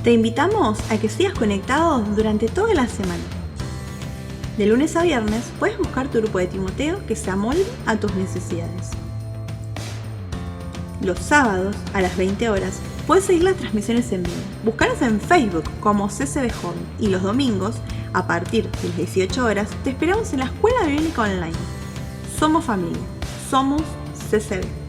Te invitamos a que sigas conectados durante toda la semana. De lunes a viernes puedes buscar tu grupo de Timoteo que se amolde a tus necesidades. Los sábados a las 20 horas puedes seguir las transmisiones en vivo. Búscanos en Facebook como CCB Joven y los domingos a partir de las 18 horas te esperamos en la Escuela Bíblica Online. Somos familia, somos CCB.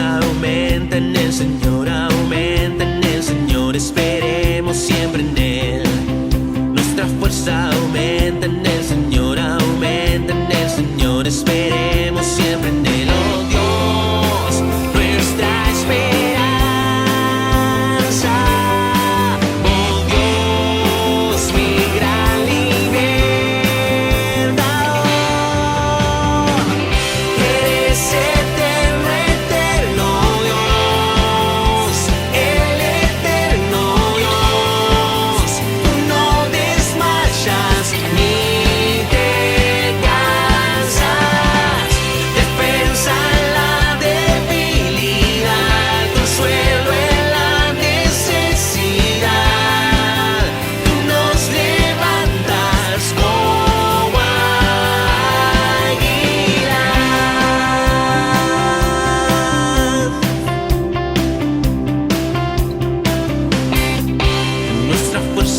Aumenta en el Señor, aumenta en el Señor, esperemos siempre en Él. Nuestra fuerza aumenta en el Señor, aumenta en el Señor, esperemos siempre en Él. Oh Dios, nuestra esperanza. Oh Dios, mi gran libertador. Eres eterno, eterno.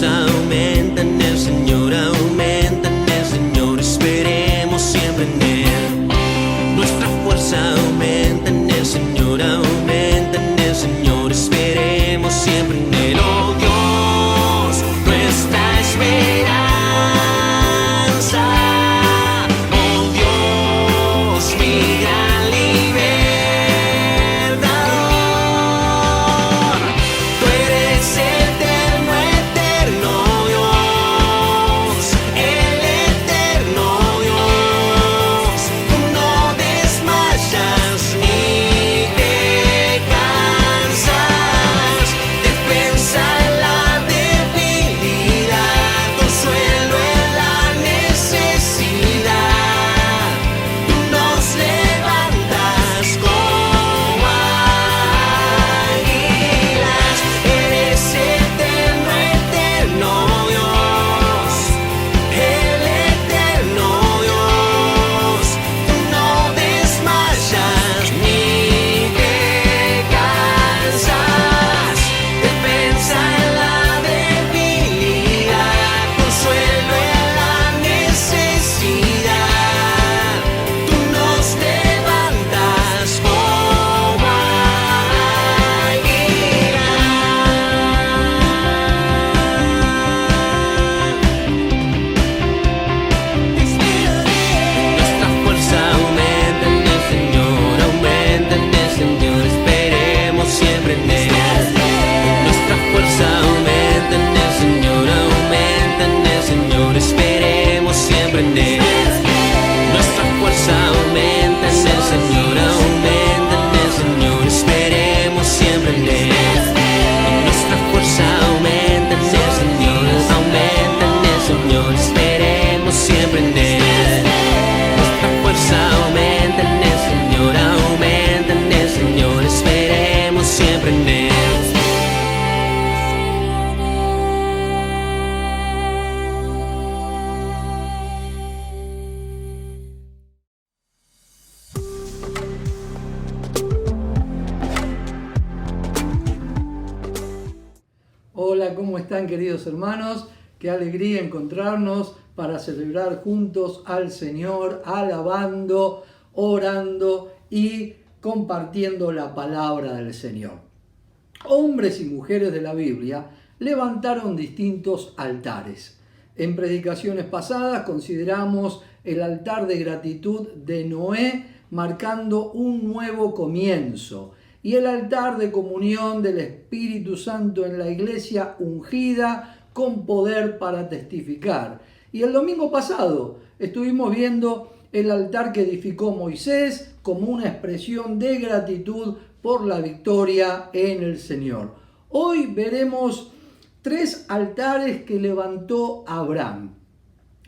Aumenta en el Señor, aumenta en el Señor, esperemos siempre en Él. Nuestra fuerza aumenta en el Señor, aumenta en el Señor, esperemos siempre en Él. Oh Dios, nuestra esperanza. Oh Dios, mi gran libertador. Tú eres eterno, eterno. Hola, ¿cómo están, queridos hermanos? Qué alegría encontrarnos para celebrar juntos al Señor, alabando, orando y compartiendo la palabra del Señor. Hombres y mujeres de la Biblia levantaron distintos altares. En predicaciones pasadas consideramos el altar de gratitud de Noé, marcando un nuevo comienzo, y el altar de comunión del Espíritu Santo en la iglesia ungida con poder para testificar. Y el domingo pasado estuvimos viendo el altar que edificó Moisés como una expresión de gratitud por la victoria en el Señor. Hoy veremos 3 altares que levantó Abraham.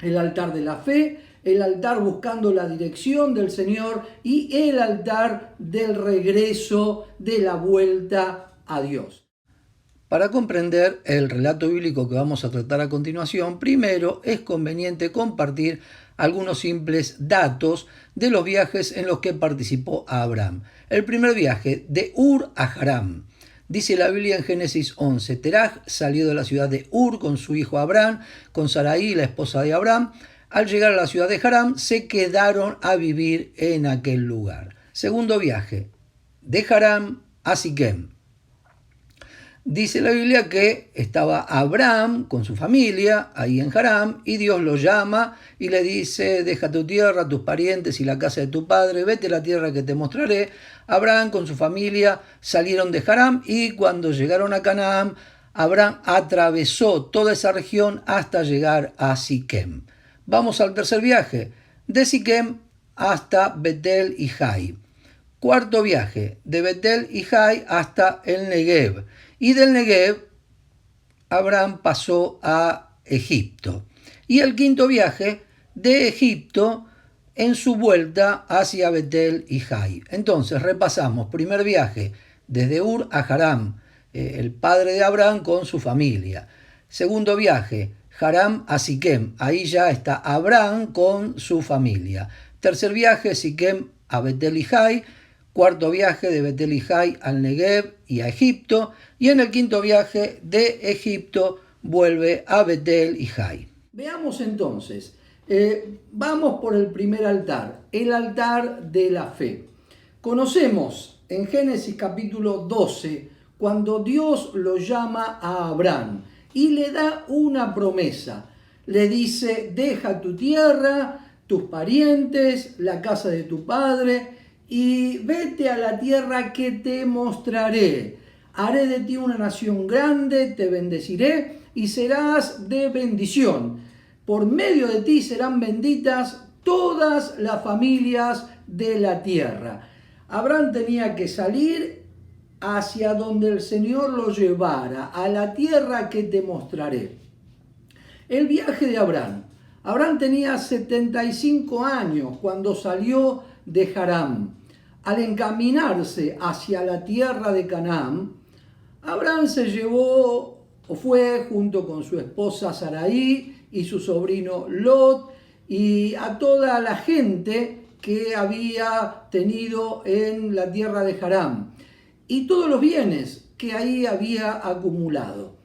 el altar de la fe, el altar buscando la dirección del Señor y el altar del regreso, de la vuelta a Dios. Para comprender el relato bíblico que vamos a tratar a continuación, primero es conveniente compartir algunos simples datos de los viajes en los que participó Abraham. El primer viaje, de Ur a Harán. Dice la Biblia en Génesis 11, Teraj salió de la ciudad de Ur con su hijo Abraham, con Sarai, la esposa de Abraham. Al llegar a la ciudad de Harán, se quedaron a vivir en aquel lugar. Segundo viaje, de Harán a Siquem. Dice la Biblia que estaba Abraham con su familia ahí en Harán y Dios lo llama y le dice: deja tu tierra, tus parientes y la casa de tu padre, vete a la tierra que te mostraré. Abraham con su familia salieron de Harán y cuando llegaron a Canaán, Abraham atravesó toda esa región hasta llegar a Siquem. Vamos al tercer viaje, de Siquem hasta Betel y Jai. Cuarto viaje, de Betel y Jai hasta el Negev. Y del Negev, Abraham pasó a Egipto. Y el quinto viaje, de Egipto en su vuelta hacia Betel y Jai. Entonces, repasamos. Primer viaje, desde Ur a Harán, el padre de Abraham con su familia. Segundo viaje, Harán a Siquem. Ahí ya está Abraham con su familia. Tercer viaje, Siquem a Betel y Jai. Cuarto viaje, de Betel y Jai al Negev y a Egipto. Y en el quinto viaje, de Egipto vuelve a Betel y Jai. Veamos entonces, vamos por el primer altar, el altar de la fe. Conocemos en Génesis capítulo 12, cuando Dios lo llama a Abraham y le da una promesa. Le dice: deja tu tierra, tus parientes, la casa de tu padre, y vete a la tierra que te mostraré. Haré de ti una nación grande, te bendeciré y serás de bendición. Por medio de ti serán benditas todas las familias de la tierra. Abraham tenía que salir hacia donde el Señor lo llevara, a la tierra que te mostraré. El viaje de Abraham. Abraham tenía 75 años cuando salió de Harán. Al encaminarse hacia la tierra de Canaán, Abraham fue junto con su esposa Sarai y su sobrino Lot y a toda la gente que había tenido en la tierra de Harán y todos los bienes que ahí había acumulado.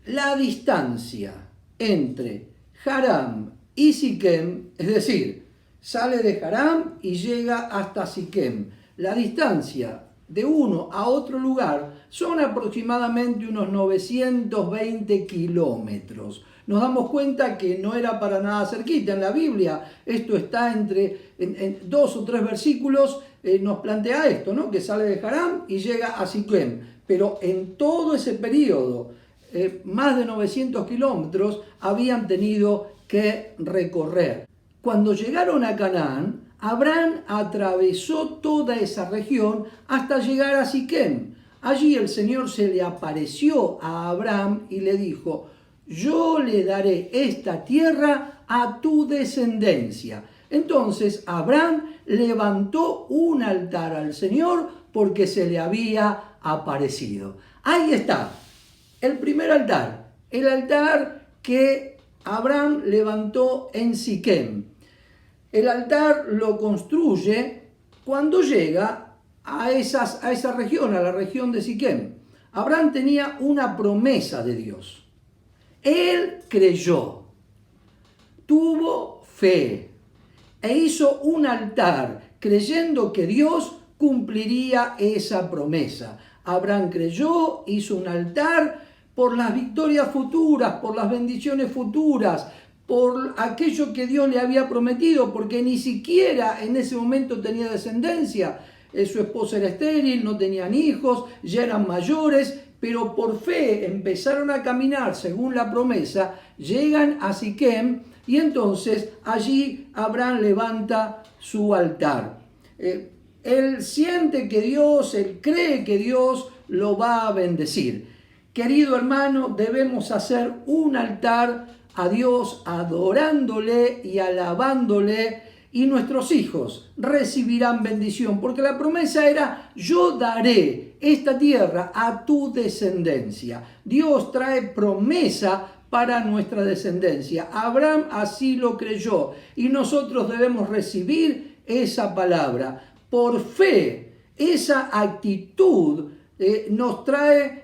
La distancia entre Harán y Siquem, es decir, sale de Harán y llega hasta Siquem. La distancia de uno a otro lugar son aproximadamente unos 920 kilómetros. Nos damos cuenta que no era para nada cerquita. En la Biblia esto está en 2 o 3 versículos, nos plantea esto, ¿no? Que sale de Harán y llega a Siquem. Pero en todo ese periodo, más de 900 kilómetros habían tenido que recorrer. Cuando llegaron a Canaán, Abraham atravesó toda esa región hasta llegar a Siquem. Allí el Señor se le apareció a Abraham y le dijo: yo le daré esta tierra a tu descendencia. Entonces Abraham levantó un altar al Señor porque se le había aparecido. Ahí está, el primer altar, el altar que Abraham levantó en Siquem. El altar lo construye cuando llega a esa región, a la región de Siquem. Abraham tenía una promesa de Dios. Él creyó, tuvo fe e hizo un altar creyendo que Dios cumpliría esa promesa. Abraham creyó, hizo un altar por las victorias futuras, por las bendiciones futuras, por aquello que Dios le había prometido, porque ni siquiera en ese momento tenía descendencia. Su esposa era estéril, no tenían hijos, ya eran mayores, pero por fe empezaron a caminar según la promesa, llegan a Siquem y entonces allí Abraham levanta su altar. Él siente que Dios, él cree que Dios lo va a bendecir. Querido hermano, debemos hacer un altar a Dios adorándole y alabándole, y nuestros hijos recibirán bendición, porque la promesa era: yo daré esta tierra a tu descendencia. Dios trae promesa para nuestra descendencia. Abraham así lo creyó y nosotros debemos recibir esa palabra por fe. Esa actitud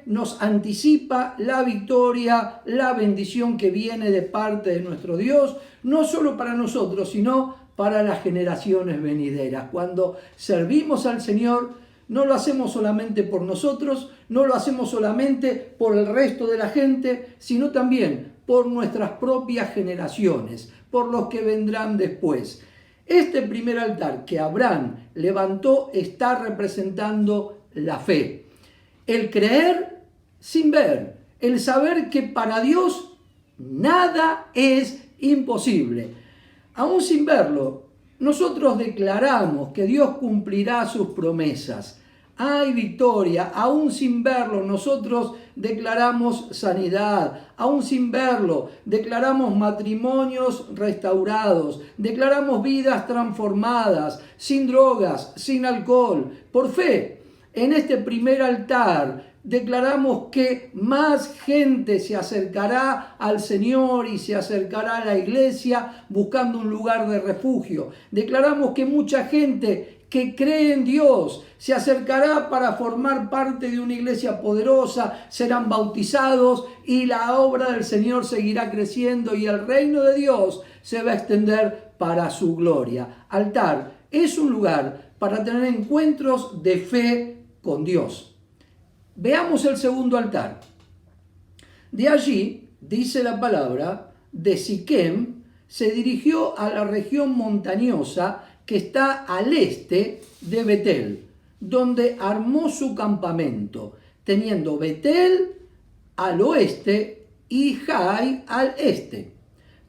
nos anticipa la victoria, la bendición que viene de parte de nuestro Dios, no solo para nosotros, sino para las generaciones venideras. Cuando servimos al Señor, no lo hacemos solamente por nosotros, no lo hacemos solamente por el resto de la gente, sino también por nuestras propias generaciones, por los que vendrán después. Este primer altar que Abraham levantó está representando la fe. El creer sin ver, el saber que para Dios nada es imposible. Aún sin verlo, nosotros declaramos que Dios cumplirá sus promesas. Hay victoria, aún sin verlo, nosotros declaramos sanidad, aún sin verlo, declaramos matrimonios restaurados, declaramos vidas transformadas, sin drogas, sin alcohol, por fe. En este primer altar declaramos que más gente se acercará al Señor y se acercará a la iglesia buscando un lugar de refugio. Declaramos que mucha gente que cree en Dios se acercará para formar parte de una iglesia poderosa, serán bautizados y la obra del Señor seguirá creciendo y el reino de Dios se va a extender para su gloria. Altar es un lugar para tener encuentros de fe con Dios. Veamos el segundo altar. De allí, dice la palabra, de Siquem se dirigió a la región montañosa que está al este de Betel, donde armó su campamento, teniendo Betel al oeste y Jai al este.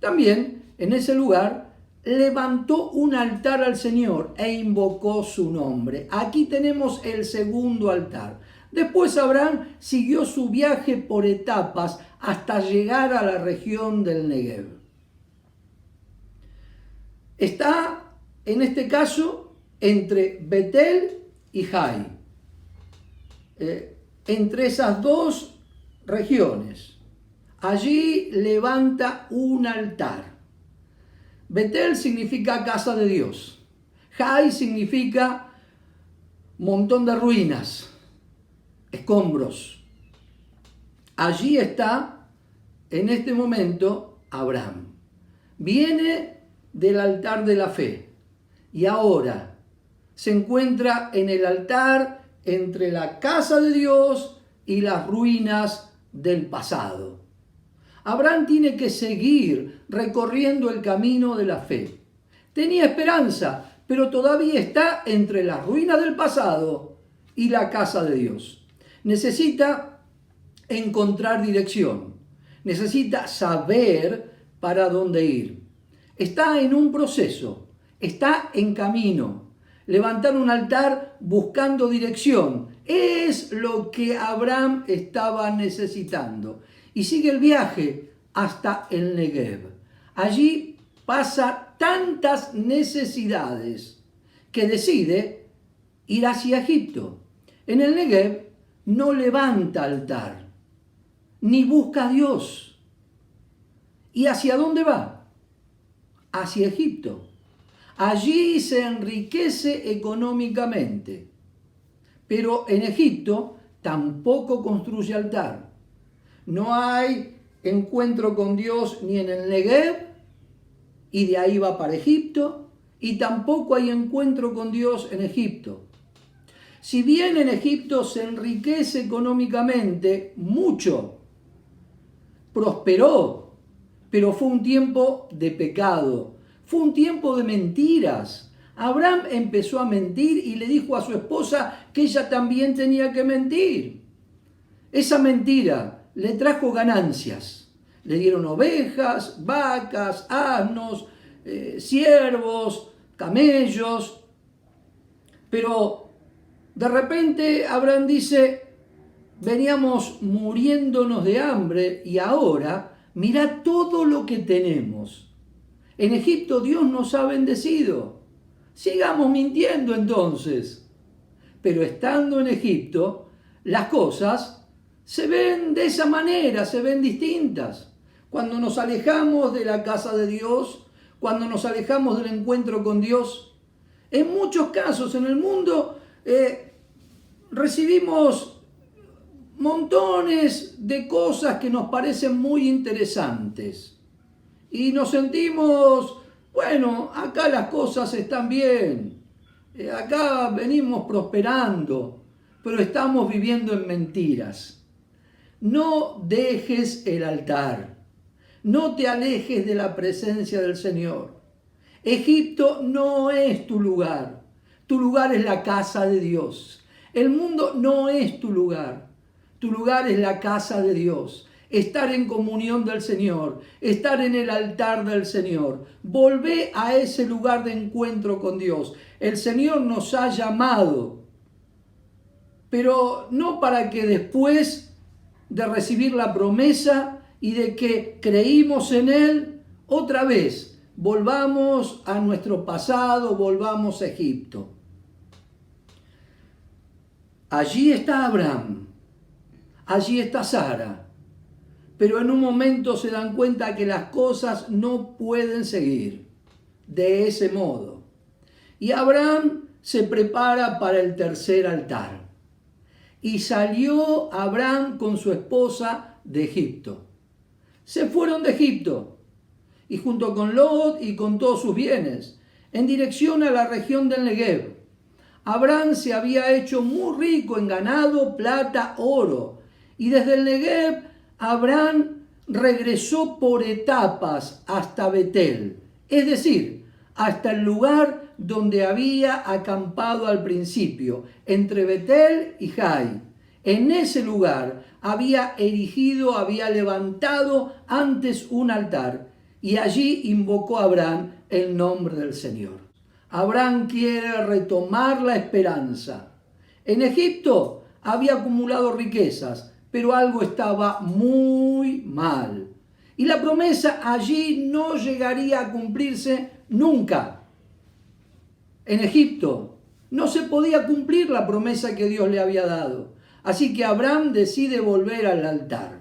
También en ese lugar levantó un altar al Señor e invocó su nombre. Aquí tenemos el segundo altar. Después Abraham siguió su viaje por etapas hasta llegar a la región del Negev. Está, en este caso, entre Betel y Jai. Entre esas dos regiones. Allí levanta un altar. Betel significa casa de Dios. Jai significa montón de ruinas, escombros. Allí está, en este momento, Abraham. Viene del altar de la fe y ahora se encuentra en el altar entre la casa de Dios y las ruinas del pasado. Abraham tiene que seguir recorriendo el camino de la fe. Tenía esperanza, pero todavía está entre las ruinas del pasado y la casa de Dios. Necesita encontrar dirección, necesita saber para dónde ir. Está en un proceso, está en camino. Levantar un altar buscando dirección es lo que Abraham estaba necesitando. Y sigue el viaje hasta el Negev. Allí pasa tantas necesidades que decide ir hacia Egipto. En el Negev no levanta altar, ni busca a Dios. ¿Y hacia dónde va? Hacia Egipto. Allí se enriquece económicamente, pero en Egipto tampoco construye altar. No hay encuentro con Dios ni en el Negev, y de ahí va para Egipto, y tampoco hay encuentro con Dios en Egipto. Si bien en Egipto se enriquece económicamente mucho, prosperó, pero fue un tiempo de pecado, fue un tiempo de mentiras. Abraham empezó a mentir y le dijo a su esposa que ella también tenía que mentir. Esa mentira le trajo ganancias. Le dieron ovejas, vacas, asnos, siervos, camellos. Pero de repente Abraham dice, veníamos muriéndonos de hambre y ahora mirá todo lo que tenemos. En Egipto Dios nos ha bendecido. Sigamos mintiendo entonces. Pero estando en Egipto, las cosas se ven de esa manera, se ven distintas. Cuando nos alejamos de la casa de Dios, cuando nos alejamos del encuentro con Dios, en muchos casos en el mundo recibimos montones de cosas que nos parecen muy interesantes. Y nos sentimos, bueno, acá las cosas están bien, acá venimos prosperando, pero estamos viviendo en mentiras. No dejes el altar, no te alejes de la presencia del Señor. Egipto no es tu lugar es la casa de Dios. El mundo no es tu lugar es la casa de Dios. Estar en comunión del Señor, estar en el altar del Señor. Volvé a ese lugar de encuentro con Dios. El Señor nos ha llamado, pero no para que después de recibir la promesa y de que creímos en Él, otra vez volvamos a nuestro pasado, volvamos a Egipto. Allí está Abraham, allí está Sara, pero en un momento se dan cuenta que las cosas no pueden seguir de ese modo. Y Abraham se prepara para el tercer altar. Y salió Abraham con su esposa de Egipto. Se fueron de Egipto, y junto con Lot y con todos sus bienes, en dirección a la región del Negev. Abraham se había hecho muy rico en ganado, plata, oro, y desde el Negev Abraham regresó por etapas hasta Betel, es decir, hasta el lugar donde había acampado al principio, entre Betel y Jai. En ese lugar había levantado antes un altar, y allí invocó a Abraham el nombre del Señor. Abraham quiere retomar la esperanza. En Egipto había acumulado riquezas, pero algo estaba muy mal. Y la promesa allí no llegaría a cumplirse nunca. En Egipto no se podía cumplir la promesa que Dios le había dado. Así que Abraham decide volver al altar.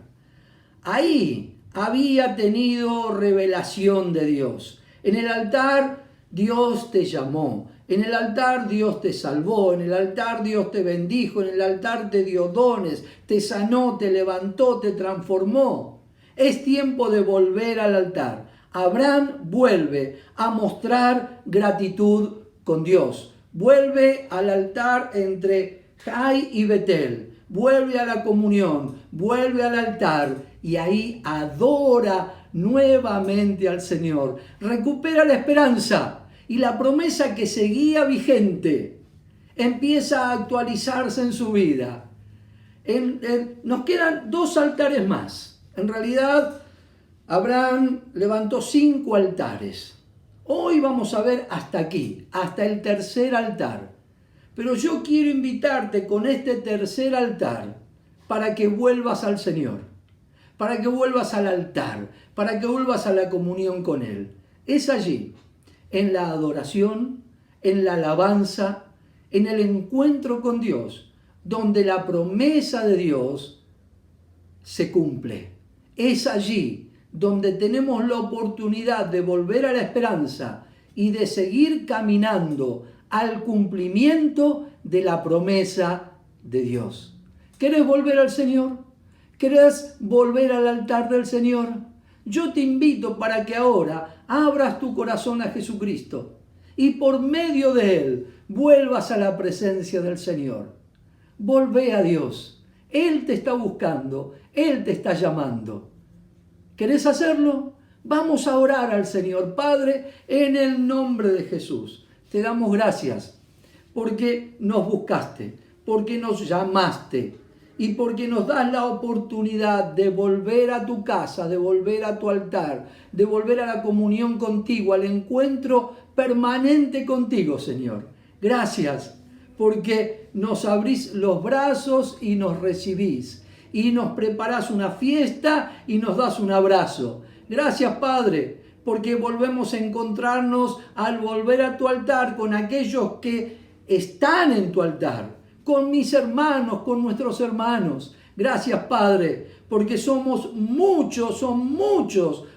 Ahí había tenido revelación de Dios. En el altar Dios te llamó, en el altar Dios te salvó, en el altar Dios te bendijo, en el altar te dio dones, te sanó, te levantó, te transformó. Es tiempo de volver al altar. Abraham vuelve a mostrar gratitud con Dios. Vuelve al altar entre Jai y Betel. Vuelve a la comunión, vuelve al altar y ahí adora nuevamente al Señor. Recupera la esperanza y la promesa que seguía vigente empieza a actualizarse en su vida. Nos quedan 2 altares más. En realidad, Abraham levantó 5 altares. Hoy vamos a ver hasta aquí, hasta el tercer altar. Pero yo quiero invitarte con este tercer altar para que vuelvas al Señor, para que vuelvas al altar, para que vuelvas a la comunión con Él. Es allí, en la adoración, en la alabanza, en el encuentro con Dios, donde la promesa de Dios se cumple. Es allí donde tenemos la oportunidad de volver a la esperanza y de seguir caminando al cumplimiento de la promesa de Dios. ¿Querés volver al Señor? ¿Querés volver al altar del Señor? Yo te invito para que ahora abras tu corazón a Jesucristo y por medio de Él vuelvas a la presencia del Señor. Volvé a Dios. Él te está buscando, Él te está llamando. ¿Querés hacerlo? Vamos a orar al Señor. Padre, en el nombre de Jesús, te damos gracias porque nos buscaste, porque nos llamaste y porque nos das la oportunidad de volver a tu casa, de volver a tu altar, de volver a la comunión contigo, al encuentro permanente contigo, Señor. Gracias porque nos abrís los brazos y nos recibís y nos preparás una fiesta y nos das un abrazo. Gracias, Padre, porque volvemos a encontrarnos al volver a tu altar con aquellos que están en tu altar, con mis hermanos, con nuestros hermanos. Gracias, Padre, porque son muchos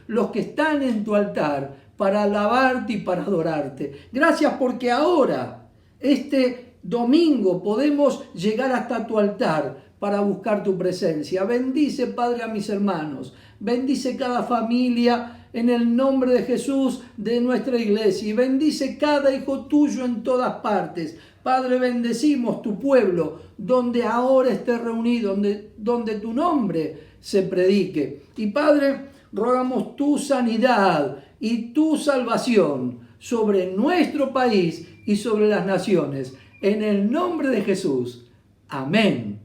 los que están en tu altar para alabarte y para adorarte. Gracias porque ahora, este domingo, podemos llegar hasta tu altar para buscar tu presencia. Bendice, Padre, a mis hermanos. Bendice cada familia en el nombre de Jesús de nuestra iglesia. Y bendice cada hijo tuyo en todas partes. Padre, bendecimos tu pueblo donde ahora esté reunido, donde tu nombre se predique. Y Padre, rogamos tu sanidad y tu salvación sobre nuestro país y sobre las naciones. En el nombre de Jesús. Amén.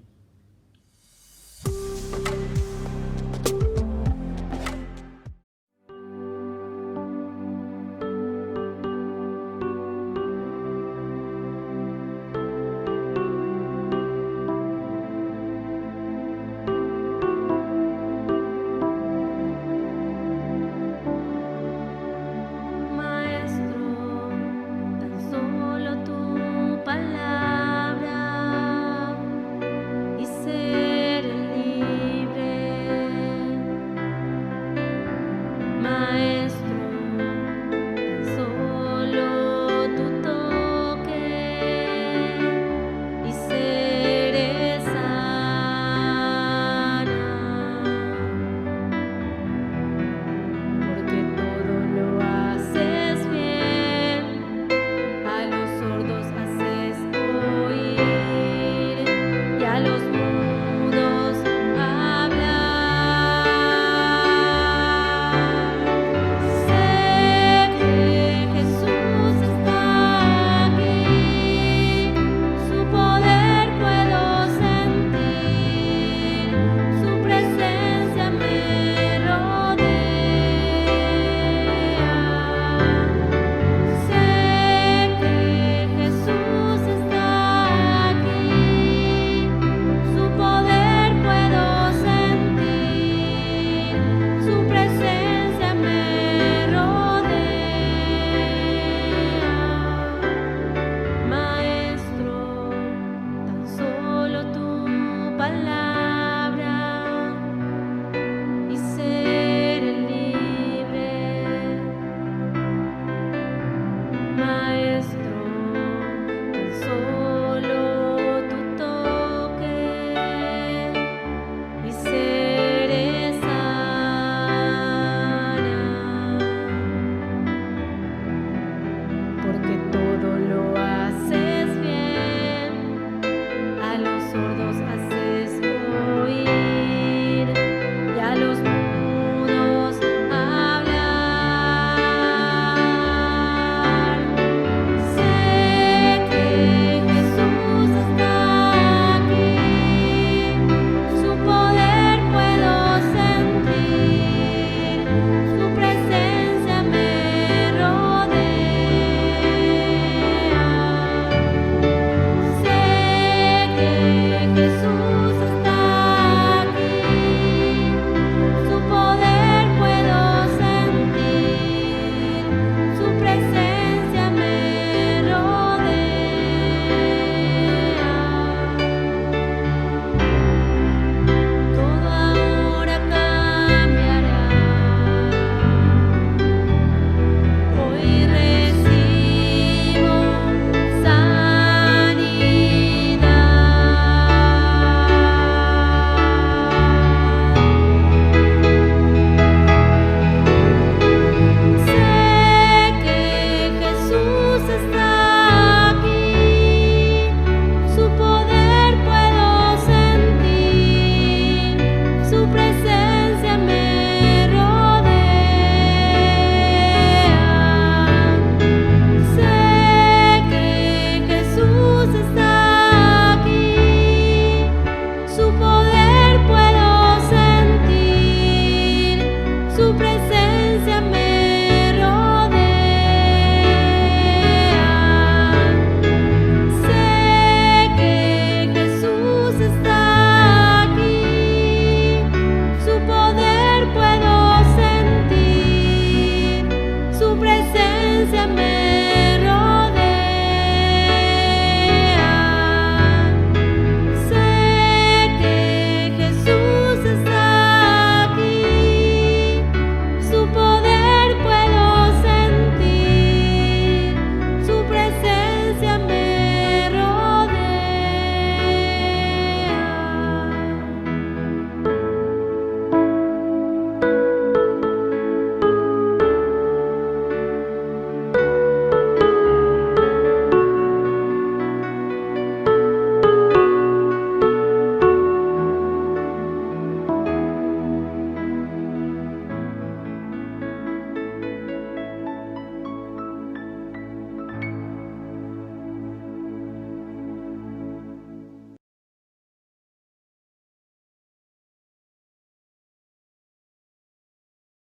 presencia me